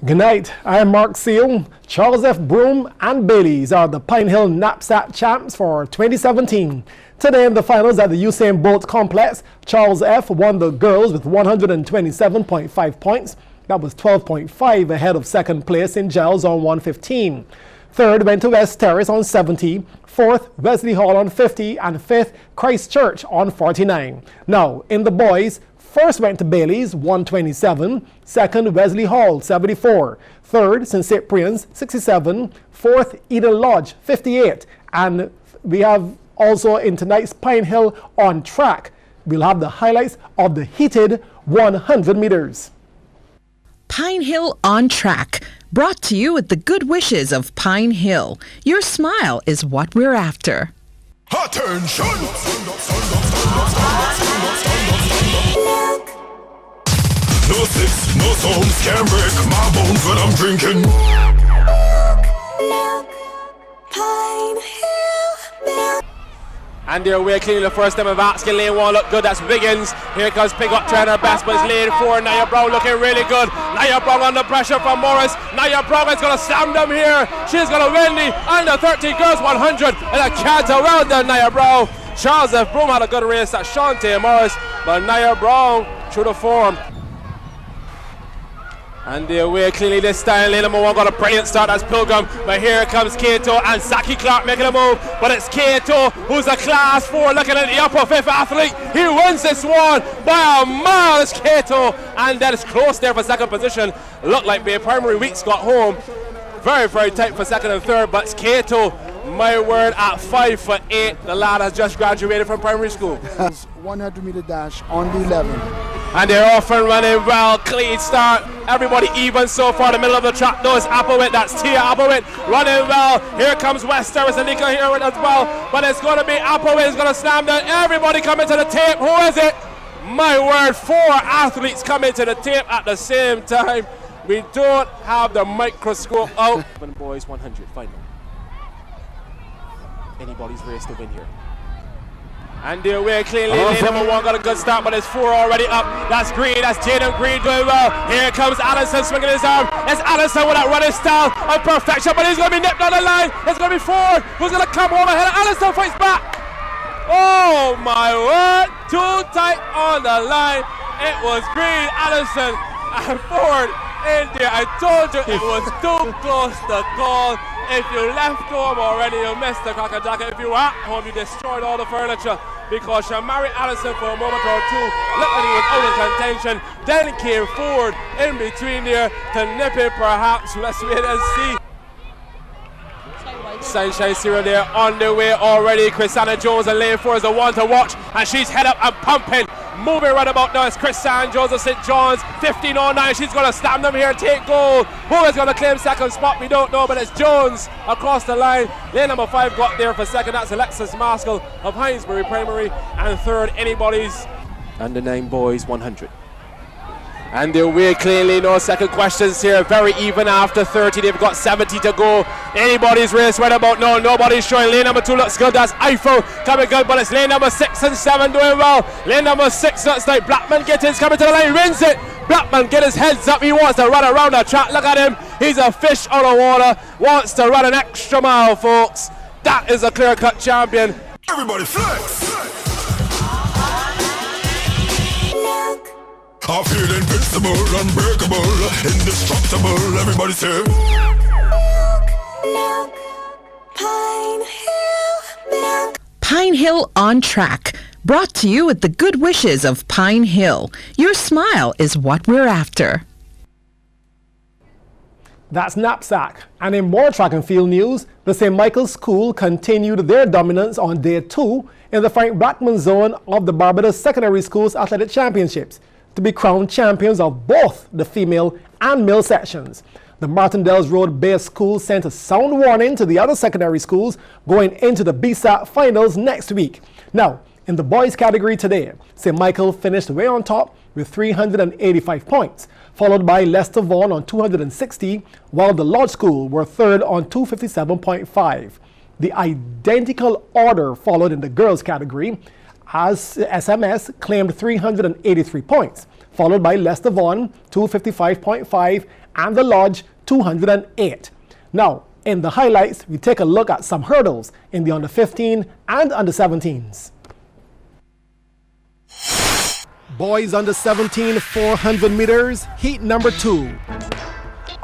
Good night. I'm Mark Seal. Charles F. Broom and Bailey's are the Pine Hill Knapsack champs for 2017. Today in the finals at the Usain Bolt complex, Charles F. won the girls with 127.5 points. That was 12.5 ahead of second place in Giles on 115. Third went to West Terrace on 70. Fourth, Wesley Hall on 50. And fifth, Christchurch on 49. Now, in the boys, first went to Bailey's, 127. Second, Wesley Hall, 74. Third, St. Cyprian's, 67. Fourth, Eden Lodge, 58. And we have also in tonight's Pine Hill on track, we'll have the highlights of the heated 100 meters. Pine Hill on track. Brought to you with the good wishes of Pine Hill. Your smile is what we're after. Attention! No six, no songs can break my bones when I'm drinking. Pine Hill. And they're away cleaning the first time of asking. Lane 1 look good, that's Wiggins. Here comes Pickup trying her best, but it's Lane 4. Nia Brown looking really good. Nia Brown under pressure from Morris. Nia Brown is going to slam them here. She's going to win the under 13 girls 100. And a cat around there, Nia Brown. Charles F. Broom had a good race at Shantae Morris, but Nia Brown through the form. And they're away cleanly this time. Lane number 1 got a brilliant start as Pilgrim. But here comes Kato and Saki Clark making a move. But it's Kato who's a class 4 looking at the upper 5th athlete. He wins this one by a mile. It's Kato. And that is close there for second position. Looked like Bay Primary Weeks got home. Very, very tight for second and third. But it's Kato, my word, at 5'8". The lad has just graduated from primary school. 100 meter dash on the 11. And they're off and running well. Clean start. Everybody even so far. The middle of the track though is Applewhite. That's Tia Applewhite running well. Here comes West Terrace and Nika here as well. But it's going to be Applewhite who's going to slam down. Everybody coming to the tape. Who is it? My word, 4 athletes coming to the tape at the same time. We don't have the microscope out. Boys 100 final. Anybody's race to win here. And they're away cleanly. Lane number 1 got a good start, but it's 4 already up. That's Green, that's Jaden Green doing well. Here comes Allison swinging his arm. It's Allison with that running style of perfection, but he's going to be nipped on the line. It's going to be Ford who's going to come over ahead. Allison fights back. Oh my word, too tight on the line. It was Green, Allison, and Ford in there. I told you it was too close to call. If you left home already, you missed the cracker jacket. If you were at home, you destroyed all the furniture because Shamari Allison for a moment or two looked like he was out of contention. Then came Ford in between there to nip it perhaps. Let's wait and see. Sunshine Zero there on the way already. Chrisanna Jones and Lane 4 is the one to watch, and she's head up and pumping. Moving right about now is Chrisanna Jones of St. John's, 15:09. She's going to slam them here and take goal. Who is going to claim second spot? We don't know, but it's Jones across the line. Lane number 5 got there for second. That's Alexis Maskell of Hinesbury Primary. And third, anybody's under 9 boys 100. And they're way cleanly, no second questions here. Very even after 30. They've got 70 to go. Anybody's race right about now. Nobody's showing. Lane number 2 looks good. That's Eiffel coming good, but it's lane number 6 and 7 doing well. Lane number 6 looks like Blackman Gittins coming to the line. Wins it. Blackman get his heads up. He wants to run around the track. Look at him. He's a fish out of water. Wants to run an extra mile, folks. That is a clear-cut champion. Everybody flex! I feel invincible, unbreakable, indestructible. Everybody say. Pine Hill. Pine Hill on track. Brought to you with the good wishes of Pine Hill. Your smile is what we're after. That's Knapsack. And in more track and field news, the St. Michael's School continued their dominance on day 2 in the Frank Blackman zone of the Barbados Secondary Schools Athletic Championships, to be crowned champions of both the female and male sections. The Martindale's Road-based school sent a sound warning to the other secondary schools going into the BSAT finals next week. Now, in the boys category today, St. Michael finished way on top with 385 points, followed by Leicester Vaughan on 260, while the Lodge School were third on 257.5. The identical order followed in the girls category, as SMS claimed 383 points, followed by Leicester Vaughan, 255.5, and the Lodge, 208. Now, in the highlights, we take a look at some hurdles in the under 15 and under 17s. Boys under 17 400 meters, heat number 2.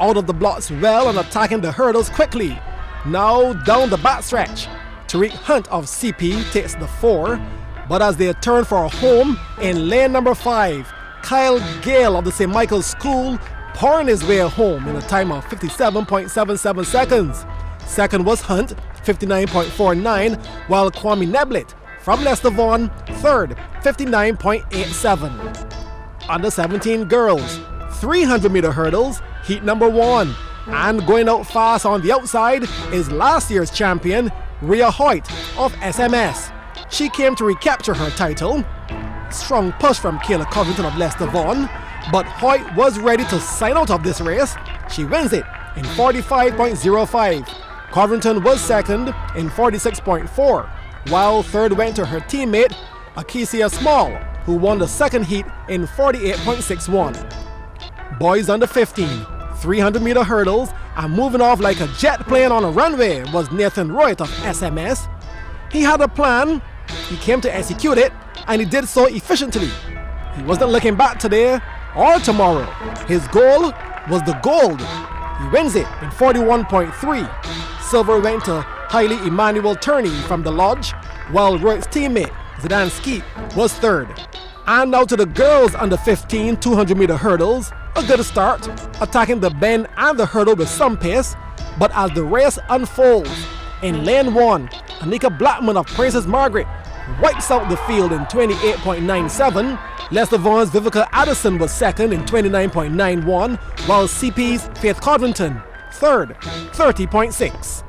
Out of the blocks well and attacking the hurdles quickly. Now down the backstretch. Tariq Hunt of CP takes the 4, but as they turn for a home in lane number 5, Kyle Gale of the St. Michael's School pouring his way home in a time of 57.77 seconds. Second was Hunt, 59.49, while Kwame Neblet from Leicester Vaughan, third, 59.87. Under 17 girls, 300-meter hurdles, heat number 1. And going out fast on the outside is last year's champion, Rhea Hoyt of SMS. She came to recapture her title. Strong push from Kayla Covington of Leicester Vaughan, but Hoyt was ready to sign out of this race. She wins it in 45.05. Covington was second in 46.4, while third went to her teammate, Akesia Small, who won the second heat in 48.61. Boys under 15, 300-meter hurdles, and moving off like a jet plane on a runway was Nathan Royt of SMS. He had a plan, he came to execute it, and he did so efficiently. He wasn't looking back today or tomorrow. His goal was the gold. He wins it in 41.3. Silver went to Hailey Emmanuel Turney from the Lodge, while Royt's teammate, Zidane Skeet, was third. And now to the girls under 15 200-meter hurdles. A good start, attacking the bend and the hurdle with some pace, but as the race unfolds, in lane 1, Anika Blackman of Princess Margaret wipes out the field in 28.97. Leicester Vaughan's Vivica Addison was second in 29.91, while CP's Faith Covington, third, 30.6.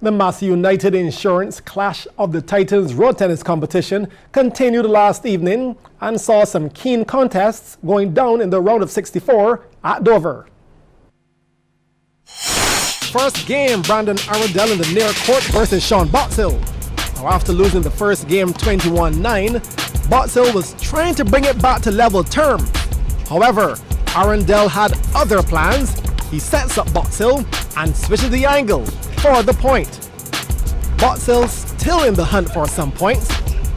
The Massey United Insurance Clash of the Titans road tennis competition continued last evening and saw some keen contests going down in the round of 64 at Dover. First game, Brandon Arundel in the near court versus Sean Boxill. Now, after losing the first game 21-9, Boxill was trying to bring it back to level terms. However, Arundel had other plans. He sets up Boxill and switches the angle for the point. Boxill, still in the hunt for some points,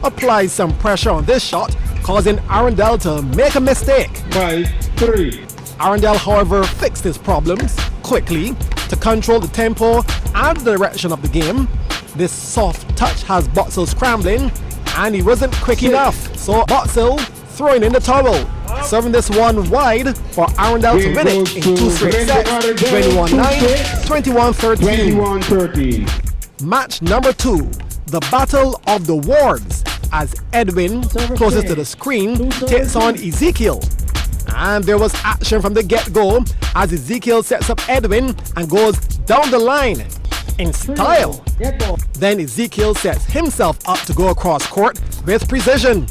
applies some pressure on this shot, causing Arundel to make a mistake. 5-3. Arundel, however, fixed his problems quickly to control the tempo and the direction of the game. This soft touch has Boxill scrambling, and he wasn't quick enough, so Boxill throwing in the towel, serving this one wide for Arundel to win it in 2 straight sets, 21-9, 21-13. Match number 2, the Battle of the Wards, as Edwin, closest to the screen, takes on Ezekiel. And there was action from the get-go as Ezekiel sets up Edwin and goes down the line in style. Then Ezekiel sets himself up to go across court with precision.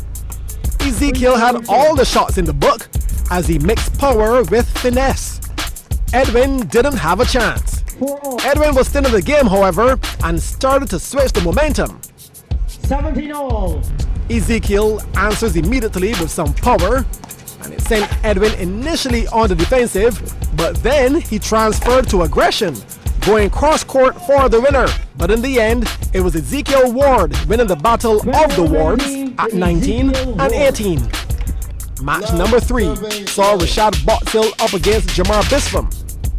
Ezekiel had all the shots in the book as he mixed power with finesse. Edwin didn't have a chance. Edwin was still in the game, however, and started to switch the momentum. 17-all. Ezekiel answers immediately with some power, and it sent Edwin initially on the defensive, but then he transferred to aggression, going cross-court for the winner. But in the end, it was Ezekiel Ward winning the Battle of the Wards at 19 and 18. Match number 3 saw Rashad Boxill up against Jamar Bispham,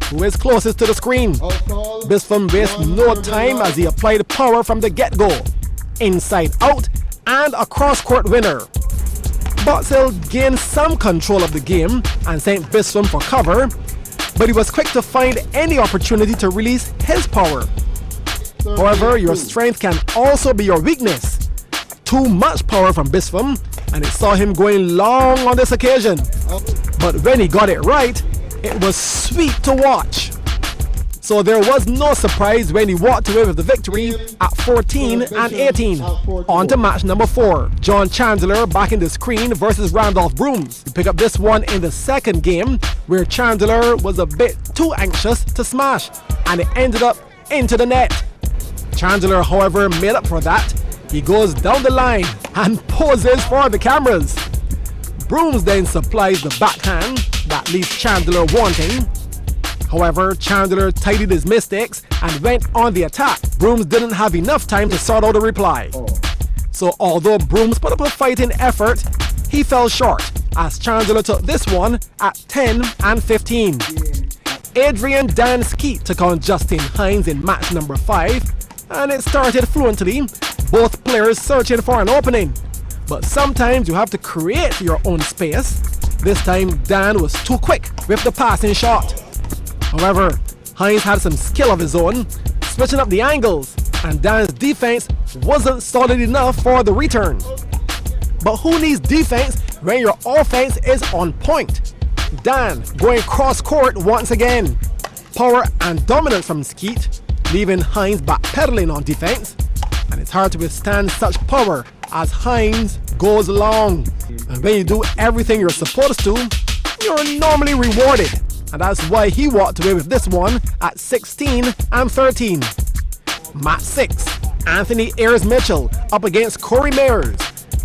who is closest to the screen. Bispham wasted no time as he applied power from the get-go, inside out, and a cross-court winner. Boxill gained some control of the game and sent Bispham for cover, but he was quick to find any opportunity to release his power. However, your strength can also be your weakness. Too much power from Bispham, and it saw him going long on this occasion. But when he got it right, it was sweet to watch. So there was no surprise when he walked away with the victory at 14 and 18. On to match number 4. John Chandler back in the screen versus Randolph Brooms. We pick up this one in the second game, where Chandler was a bit too anxious to smash, and it ended up into the net. Chandler, however, made up for that. He goes down the line and poses for the cameras. Brooms then supplies the backhand that leaves Chandler wanting. However, Chandler tidied his mistakes and went on the attack. Brooms didn't have enough time to sort out a reply. So although Brooms put up a fighting effort, he fell short as Chandler took this one at 10 and 15. Adrian Dan Skeet took on Justin Hines in match number 5, and it started fluently, both players searching for an opening. But sometimes you have to create your own space. This time Dan was too quick with the passing shot. However, Hines had some skill of his own, switching up the angles, and Dan's defense wasn't solid enough for the return. But who needs defense when your offense is on point? Dan going cross court once again. Power and dominance from Skeet, leaving Hines backpedaling on defense. And it's hard to withstand such power as Hines goes long. And when you do everything you're supposed to, you're normally rewarded. And that's why he walked away with this one at 16 and 13. Match 6, Anthony Ayers Mitchell up against Corey Mears.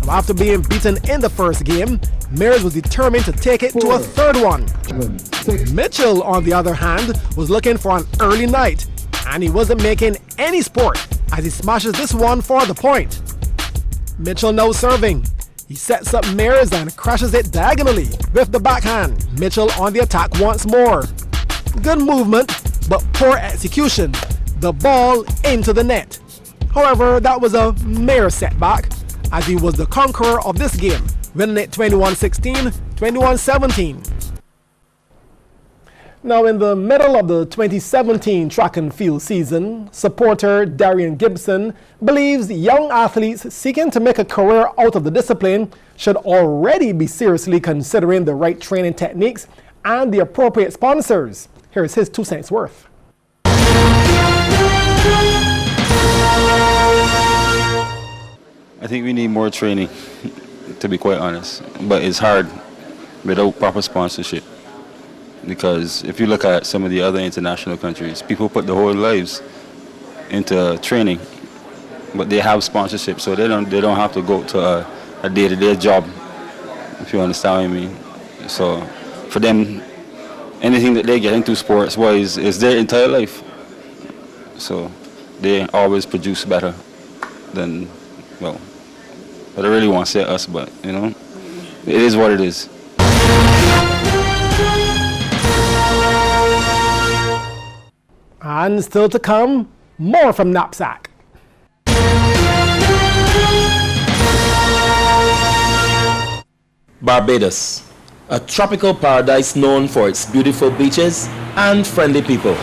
Now, after being beaten in the first game, Mears was determined to take it to a third one. Mitchell, on the other hand, was looking for an early night, and he wasn't making any sport as he smashes this one for the point. Mitchell now serving. He sets up Mears and crashes it diagonally with the backhand. Mitchell on the attack once more. Good movement, but poor execution. The ball into the net. However, that was a mere setback, as he was the conqueror of this game, winning it 21-16, 21-17. Now, in the middle of the 2017 track and field season, supporter Darian Gibson believes young athletes seeking to make a career out of the discipline should already be seriously considering the right training techniques and the appropriate sponsors. Here's his 2 cents worth. I think we need more training, to be quite honest, but it's hard without proper sponsorship. Because if you look at some of the other international countries, people put their whole lives into training, but they have sponsorship, so they don't have to go to a day-to-day job, if you understand what I mean. So for them, anything that they get into sports-wise is their entire life. So they always produce better than, well, I don't really want to say us, but, you know, it is what it is. And still to come, more from Knapsack. Barbados, a tropical paradise known for its beautiful beaches and friendly people.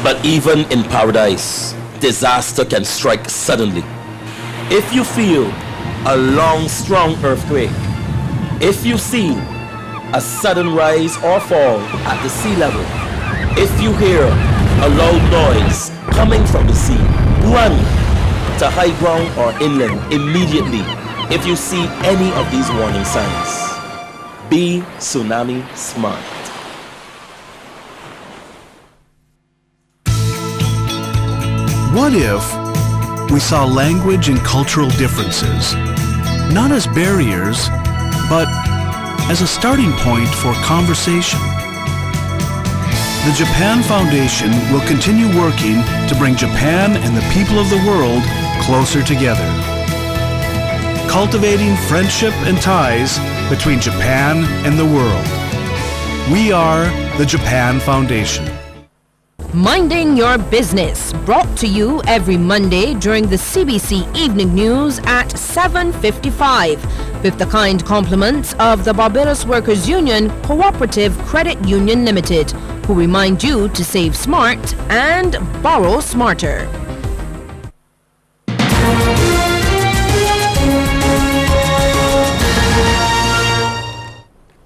But even in paradise, disaster can strike suddenly. If you feel a long, strong earthquake, if you see a sudden rise or fall at the sea level, if you hear a loud noise coming from the sea, run to high ground or inland immediately if you see any of these warning signs. Be tsunami smart. What if we saw language and cultural differences not as barriers, but as a starting point for conversation? The Japan Foundation will continue working to bring Japan and the people of the world closer together, cultivating friendship and ties between Japan and the world. We are the Japan Foundation. Minding Your Business, brought to you every Monday during the CBC Evening News at 7:55, with the kind compliments of the Barbados Workers Union Cooperative Credit Union Limited, who remind you to save smart and borrow smarter.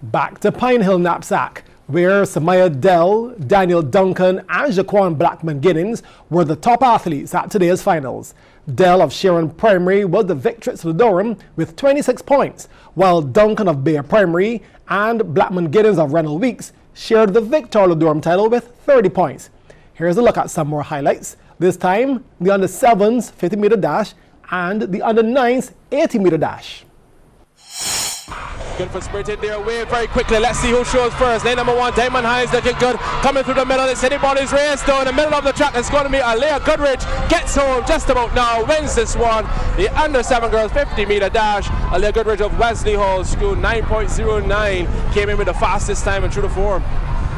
Back to Pine Hill Knapsack, where Samaya Dell, Daniel Duncan and Jaquan Blackman-Giddens were the top athletes at today's finals. Dell of Sharon Primary was the victrix to Durham with 26 points, while Duncan of Bayer Primary and Blackman-Giddens of Rennell Weeks shared the victor of the Durham title with 30 points. Here's a look at some more highlights. This time, the under 7s 50-meter dash and the under 9s 80-meter dash. Good for sprinting their way very quickly. Let's see who shows first. Lane number 1, Damon Hines looking good. Coming through the middle. It's anybody's race though. In the middle of the track, it's going to be Alea Goodrich. Gets home just about now. Wins this one. The under 7 girls 50-meter dash. Alea Goodrich of Wesley Hall School 9.09 came in with the fastest time and true to form.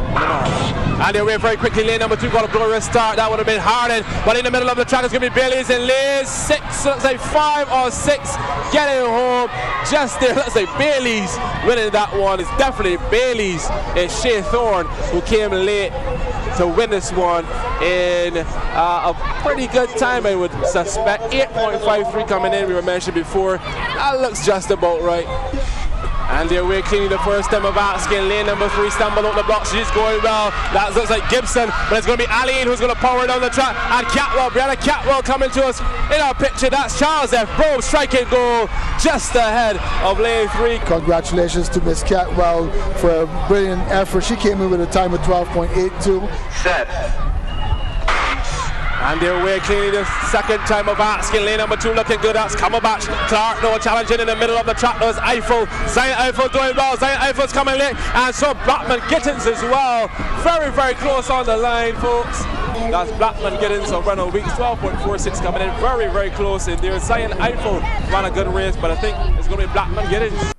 And they went very quickly. Lane number 2 got a glorious start. That would have been Harden. But in the middle of the track is going to be Bailey's and lane 6. Looks like 5 or 6 getting home just there. Looks like Bailey's winning that one. It's definitely Bailey's. It's Shea Thorne who came late to win this one in a pretty good time, I would suspect. 8.53 coming in, we were mentioned before. That looks just about right. And they're away cleaning the first time of asking. Lane number 3 stumbled out the block. She's going well. That looks like Gibson, but it's going to be Aline who's going to power down the track. And Catwell, Brianna Catwell coming to us in our picture. That's Charles F. Broom striking goal just ahead of lane 3. Congratulations to Miss Catwell for a brilliant effort. She came in with a time of 12.82. Set. And they're away cleaning the second time of asking. Lane number 2 looking good. That's Cumberbatch. Clark no challenging in the middle of the track. There's Eiffel. Zion Eiffel doing well. Zion Eiffel's coming late. And so Blackman Gittins as well. Very, very close on the line, folks. That's Blackman Gittins of Renault Weeks. 12.46 coming in. Very, very close in there. Zion Eiffel ran a good race, but I think it's going to be Blackman Gittins.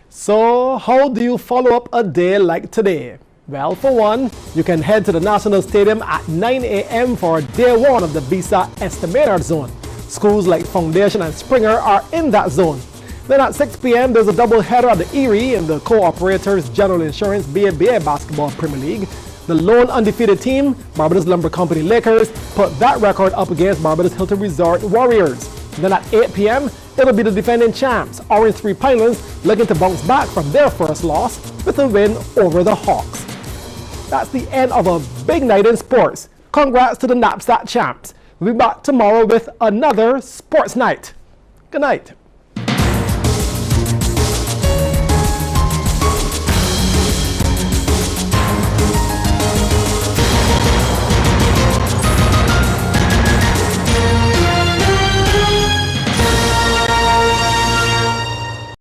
So, how do you follow up a day like today? Well, for one, you can head to the National Stadium at 9 a.m. for day 1 of the Visa Estimator Zone. Schools like Foundation and Springer are in that zone. Then at 6 p.m. there's a doubleheader at the Erie in the Co-Operators General Insurance BABA Basketball Premier League. The lone undefeated team, Barbados Lumber Company Lakers, put that record up against Barbados Hilton Resort Warriors. Then at 8 p.m. it'll be the defending champs, Orange 3 Pinelands, looking to bounce back from their first loss with a win over the Hawks. That's the end of a big night in sports. Congrats to the Knapsack champs. We'll be back tomorrow with another sports night. Good night.